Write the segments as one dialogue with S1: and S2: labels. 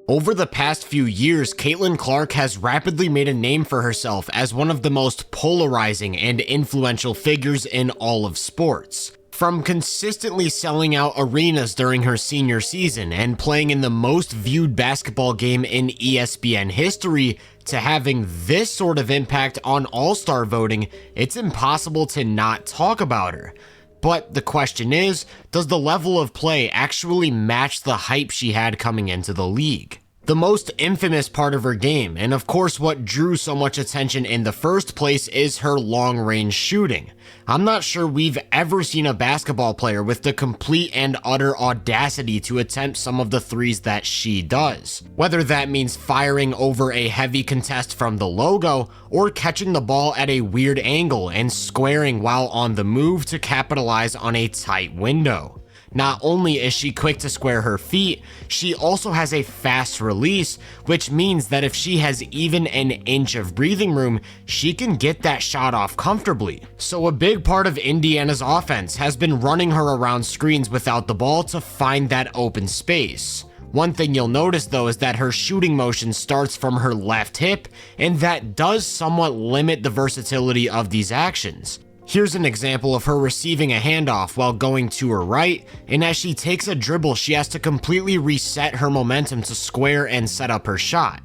S1: Over the past few years, Caitlin Clark has rapidly made a name for herself as one of the most polarizing and influential figures in all of sports. From consistently selling out arenas during her senior season and playing in the most viewed basketball game in ESPN history, to having this sort of impact on All-Star voting, it's impossible to not talk about her. But the question is, does the level of play actually match the hype she had coming into the league? The most infamous part of her game, and of course what drew so much attention in the first place, is her long-range shooting. I'm not sure we've ever seen a basketball player with the complete and utter audacity to attempt some of the threes that she does. Whether that means firing over a heavy contest from the logo, or catching the ball at a weird angle and squaring while on the move to capitalize on a tight window. Not only is she quick to square her feet, she also has a fast release, which means that if she has even an inch of breathing room, she can get that shot off comfortably. So a big part of Indiana's offense has been running her around screens without the ball to find that open space. One thing you'll notice though is that her shooting motion starts from her left hip, and that does somewhat limit the versatility of these actions. Here's an example of her receiving a handoff while going to her right, and as she takes a dribble, she has to completely reset her momentum to square and set up her shot.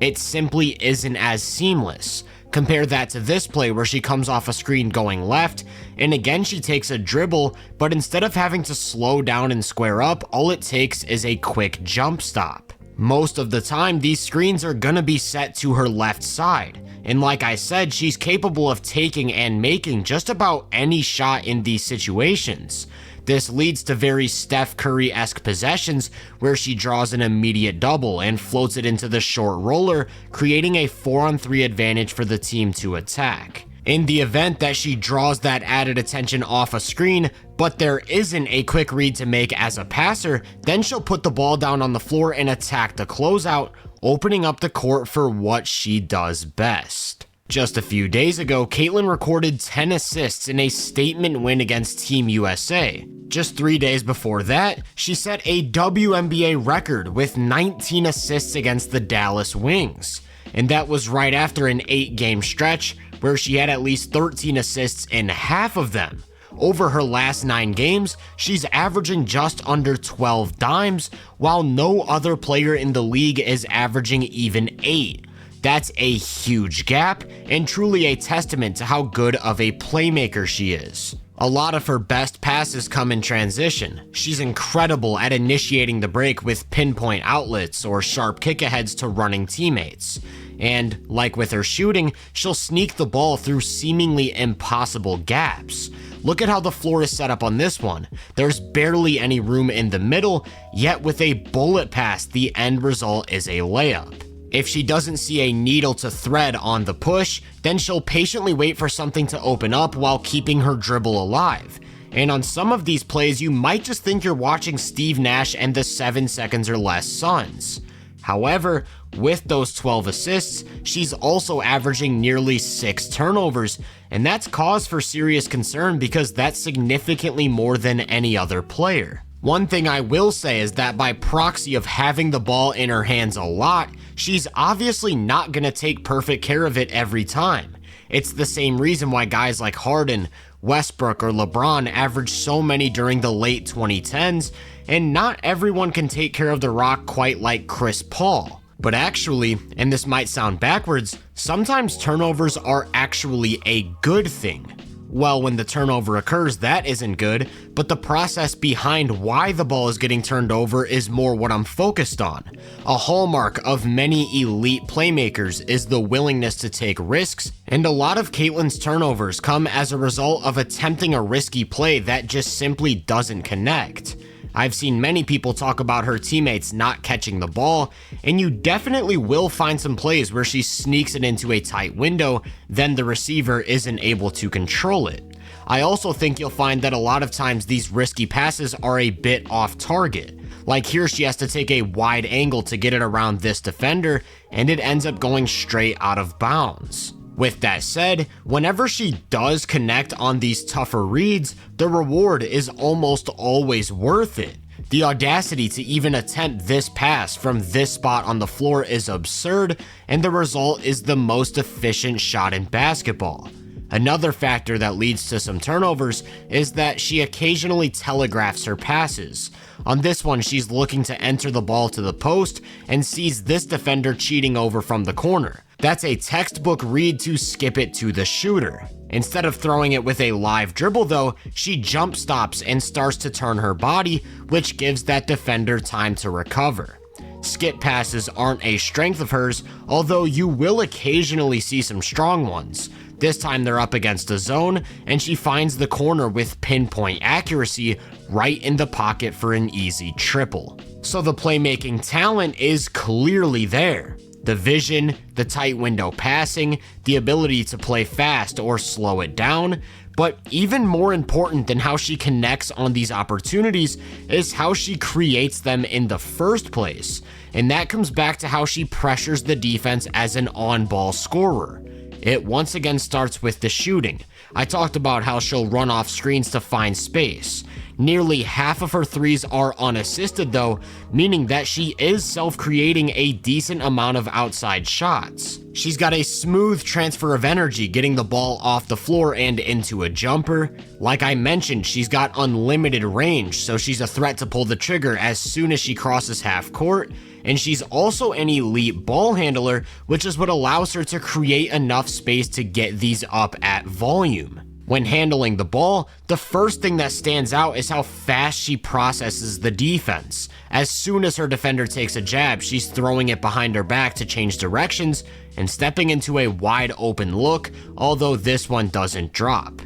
S1: It simply isn't as seamless. Compare that to this play where she comes off a screen going left, and again she takes a dribble, but instead of having to slow down and square up, all it takes is a quick jump stop. Most of the time, these screens are gonna be set to her left side, and like I said, she's capable of taking and making just about any shot in these situations. This leads to very Steph Curry-esque possessions where she draws an immediate double and floats it into the short roller, creating a 4-on-3 advantage for the team to attack. In the event that she draws that added attention off a screen, but there isn't a quick read to make as a passer, then she'll put the ball down on the floor and attack the closeout, opening up the court for what she does best. Just a few days ago, Caitlin recorded 10 assists in a statement win against Team USA. Just 3 days before that, she set a WNBA record with 19 assists against the Dallas Wings. And that was right after an 8-game stretch where she had at least 13 assists in half of them. Over her last 9 games, she's averaging just under 12 dimes, while no other player in the league is averaging even 8. That's a huge gap, and truly a testament to how good of a playmaker she is. A lot of her best passes come in transition. She's incredible at initiating the break with pinpoint outlets or sharp kick-aheads to running teammates. And, like with her shooting, she'll sneak the ball through seemingly impossible gaps. Look at how the floor is set up on this one. There's barely any room in the middle, yet with a bullet pass, the end result is a layup. If she doesn't see a needle to thread on the push, then she'll patiently wait for something to open up while keeping her dribble alive. And on some of these plays, you might just think you're watching Steve Nash and the 7 seconds or less Suns. However, with those 12 assists, she's also averaging nearly 6 turnovers, and that's cause for serious concern because that's significantly more than any other player. One thing I will say is that by proxy of having the ball in her hands a lot, she's obviously not going to take perfect care of it every time. It's the same reason why guys like Harden, Westbrook, or LeBron average so many during the late 2010s, and not everyone can take care of the rock quite like Chris Paul. But actually, and this might sound backwards, sometimes turnovers are actually a good thing. Well, when the turnover occurs, that isn't good, but the process behind why the ball is getting turned over is more what I'm focused on. A hallmark of many elite playmakers is the willingness to take risks, and a lot of Caitlin's turnovers come as a result of attempting a risky play that just simply doesn't connect. I've seen many people talk about her teammates not catching the ball, and you definitely will find some plays where she sneaks it into a tight window, then the receiver isn't able to control it. I also think you'll find that a lot of times these risky passes are a bit off target. Like here, she has to take a wide angle to get it around this defender, and it ends up going straight out of bounds. With that said, whenever she does connect on these tougher reads, the reward is almost always worth it. The audacity to even attempt this pass from this spot on the floor is absurd, and the result is the most efficient shot in basketball. Another factor that leads to some turnovers is that she occasionally telegraphs her passes. On this one, she's looking to enter the ball to the post and sees this defender cheating over from the corner. That's a textbook read to skip it to the shooter. Instead of throwing it with a live dribble though, she jump stops and starts to turn her body, which gives that defender time to recover. Skip passes aren't a strength of hers, although you will occasionally see some strong ones. This time they're up against a zone, and she finds the corner with pinpoint accuracy right in the pocket for an easy triple. So the playmaking talent is clearly there. The vision, the tight window passing, the ability to play fast or slow it down. But even more important than how she connects on these opportunities is how she creates them in the first place. And that comes back to how she pressures the defense as an on-ball scorer. It once again starts with the shooting. I talked about how she'll run off screens to find space. Nearly half of her threes are unassisted though, meaning that she is self-creating a decent amount of outside shots. She's got a smooth transfer of energy getting the ball off the floor and into a jumper. Like I mentioned, she's got unlimited range, so she's a threat to pull the trigger as soon as she crosses half court. And she's also an elite ball handler, which is what allows her to create enough space to get these up at volume. When handling the ball, the first thing that stands out is how fast she processes the defense. As soon as her defender takes a jab, she's throwing it behind her back to change directions and stepping into a wide open look, although this one doesn't drop.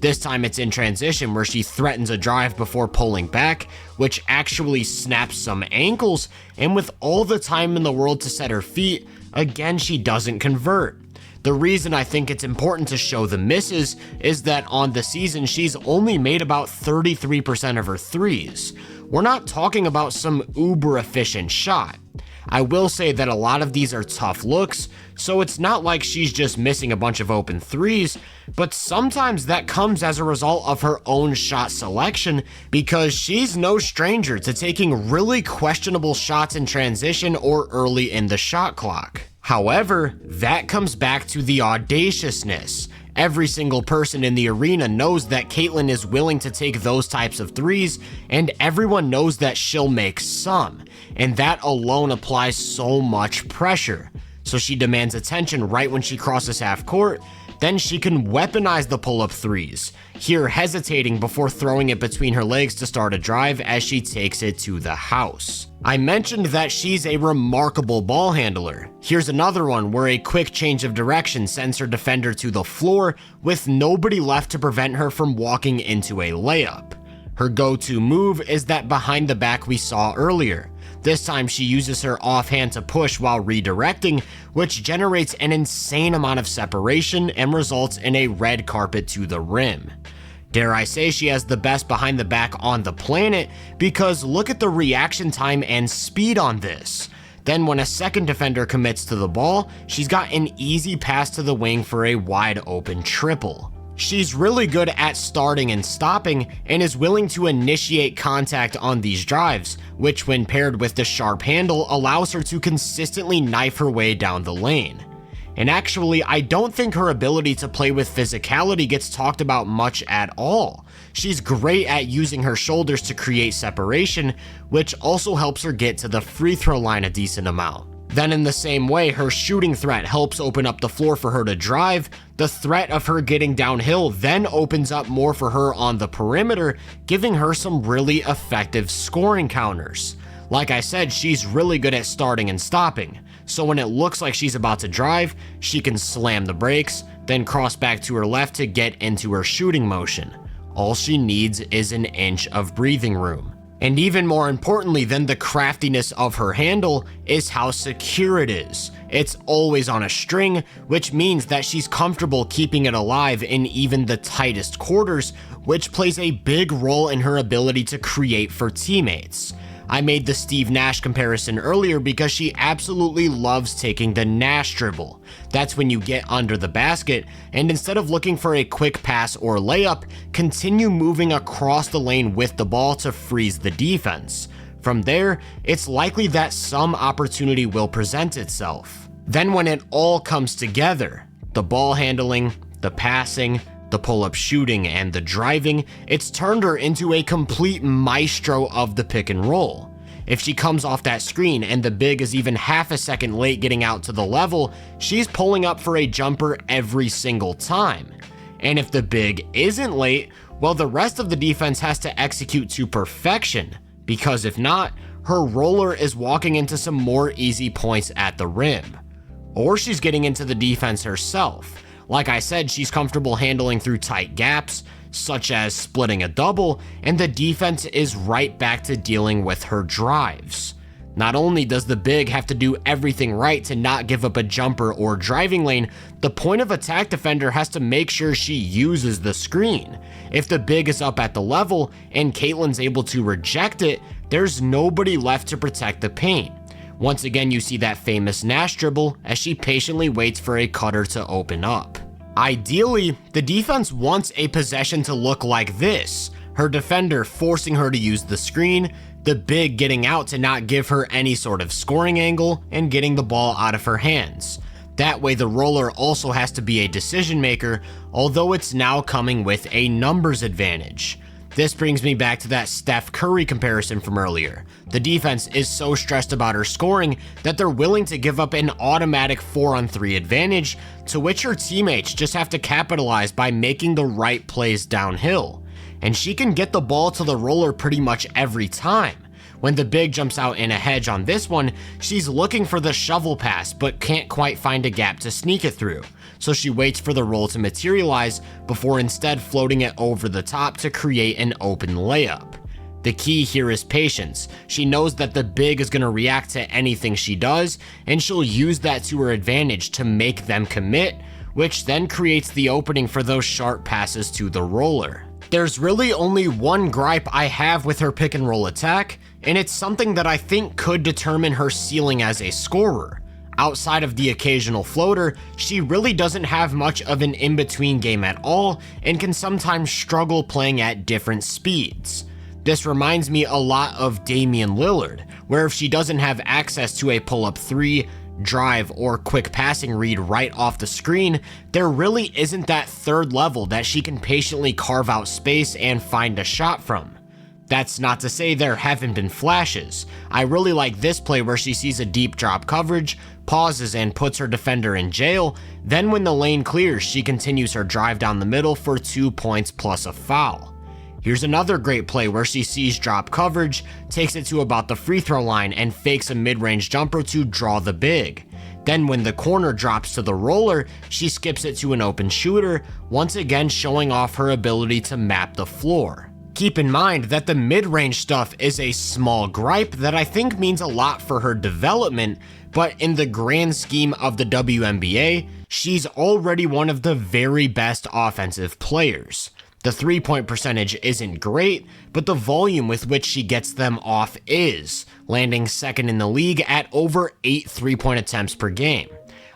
S1: This time it's in transition where she threatens a drive before pulling back, which actually snaps some ankles, and with all the time in the world to set her feet, again she doesn't convert. The reason I think it's important to show the misses is that on the season she's only made about 33% of her threes. We're not talking about some uber efficient shot. I will say that a lot of these are tough looks, so it's not like she's just missing a bunch of open threes, but sometimes that comes as a result of her own shot selection because she's no stranger to taking really questionable shots in transition or early in the shot clock. However, that comes back to the audaciousness. Every single person in the arena knows that Caitlyn is willing to take those types of threes, and everyone knows that she'll make some, and that alone applies so much pressure. So she demands attention right when she crosses half court, then she can weaponize the pull-up threes, here hesitating before throwing it between her legs to start a drive as she takes it to the house. I mentioned that she's a remarkable ball handler. Here's another one where a quick change of direction sends her defender to the floor with nobody left to prevent her from walking into a layup. Her go-to move is that behind the back we saw earlier. This time she uses her offhand to push while redirecting, which generates an insane amount of separation and results in a red carpet to the rim. Dare I say she has the best behind the back on the planet, because look at the reaction time and speed on this. Then when a second defender commits to the ball, she's got an easy pass to the wing for a wide open triple. She's really good at starting and stopping and is willing to initiate contact on these drives, which when paired with the sharp handle allows her to consistently knife her way down the lane. And actually, I don't think her ability to play with physicality gets talked about much at all. She's great at using her shoulders to create separation, which also helps her get to the free throw line a decent amount. Then in the same way, her shooting threat helps open up the floor for her to drive. The threat of her getting downhill then opens up more for her on the perimeter, giving her some really effective scoring counters. Like I said, she's really good at starting and stopping. So when it looks like she's about to drive, she can slam the brakes, then cross back to her left to get into her shooting motion. All she needs is an inch of breathing room. And even more importantly than the craftiness of her handle is how secure it is. It's always on a string, which means that she's comfortable keeping it alive in even the tightest quarters, which plays a big role in her ability to create for teammates. I made the Steve Nash comparison earlier because she absolutely loves taking the Nash dribble. That's when you get under the basket, and instead of looking for a quick pass or layup, continue moving across the lane with the ball to freeze the defense. From there, it's likely that some opportunity will present itself. Then when it all comes together, the ball handling, the passing, the pull-up shooting, and the driving, it's turned her into a complete maestro of the pick and roll. If she comes off that screen and the big is even half a second late getting out to the level, she's pulling up for a jumper every single time. And if the big isn't late, well, the rest of the defense has to execute to perfection, because if not, her roller is walking into some more easy points at the rim. Or she's getting into the defense herself. Like I said, she's comfortable handling through tight gaps, such as splitting a double, and the defense is right back to dealing with her drives. Not only does the big have to do everything right to not give up a jumper or driving lane, the point of attack defender has to make sure she uses the screen. If the big is up at the level and Caitlyn's able to reject it, there's nobody left to protect the paint. Once again, you see that famous Nash dribble as she patiently waits for a cutter to open up. Ideally, the defense wants a possession to look like this: her defender forcing her to use the screen, the big getting out to not give her any sort of scoring angle, and getting the ball out of her hands. That way the roller also has to be a decision maker, although it's now coming with a numbers advantage. This brings me back to that Steph Curry comparison from earlier. The defense is so stressed about her scoring that they're willing to give up an automatic 4-on-3 advantage, to which her teammates just have to capitalize by making the right plays downhill. And she can get the ball to the roller pretty much every time. When the big jumps out in a hedge on this one, she's looking for the shovel pass but can't quite find a gap to sneak it through. So she waits for the roll to materialize before instead floating it over the top to create an open layup. The key here is patience. She knows that the big is going to react to anything she does, and she'll use that to her advantage to make them commit, which then creates the opening for those sharp passes to the roller. There's really only one gripe I have with her pick and roll attack, and it's something that I think could determine her ceiling as a scorer. Outside of the occasional floater, she really doesn't have much of an in-between game at all and can sometimes struggle playing at different speeds. This reminds me a lot of Damian Lillard, where if she doesn't have access to a pull-up 3, drive, or quick passing read right off the screen, there really isn't that third level that she can patiently carve out space and find a shot from. That's not to say there haven't been flashes. I really like this play where she sees a deep drop coverage, pauses and puts her defender in jail, then when the lane clears, she continues her drive down the middle for 2 points plus a foul. Here's another great play where she sees drop coverage, takes it to about the free throw line and fakes a mid-range jumper to draw the big. Then when the corner drops to the roller, she skips it to an open shooter, once again showing off her ability to map the floor. Keep in mind that the mid-range stuff is a small gripe that I think means a lot for her development, but in the grand scheme of the WNBA, she's already one of the very best offensive players. The 3-point percentage isn't great, but the volume with which she gets them off is, landing second in the league at over 8 3-point attempts per game.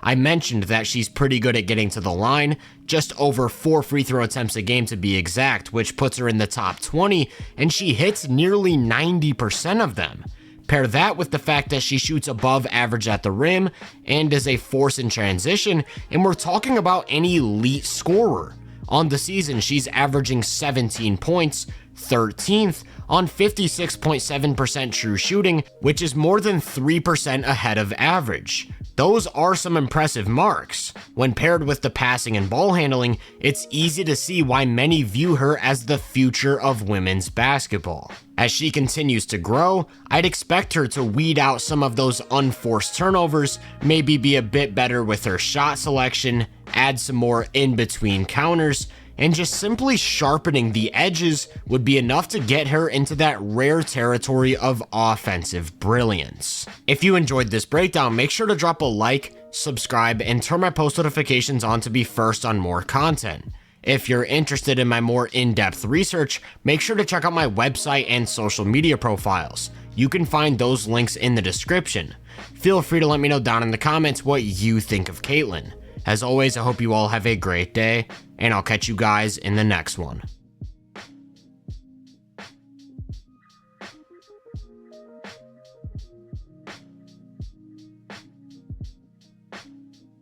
S1: I mentioned that she's pretty good at getting to the line, just over 4 free throw attempts a game to be exact, which puts her in the top 20, and she hits nearly 90% of them. Pair that with the fact that she shoots above average at the rim and is a force in transition, and we're talking about an elite scorer. On the season, she's averaging 17 points, 13th, on 56.7% true shooting, which is more than 3% ahead of average. Those are some impressive marks. When paired with the passing and ball handling, it's easy to see why many view her as the future of women's basketball. As she continues to grow, I'd expect her to weed out some of those unforced turnovers, maybe be a bit better with her shot selection, add some more in-between counters, and just simply sharpening the edges would be enough to get her into that rare territory of offensive brilliance. If you enjoyed this breakdown, make sure to drop a like, subscribe, and turn my post notifications on to be first on more content. If you're interested in my more in-depth research, make sure to check out my website and social media profiles. You can find those links in the description. Feel free to let me know down in the comments what you think of Caitlyn. As always, I hope you all have a great day, and I'll catch you guys in the next one.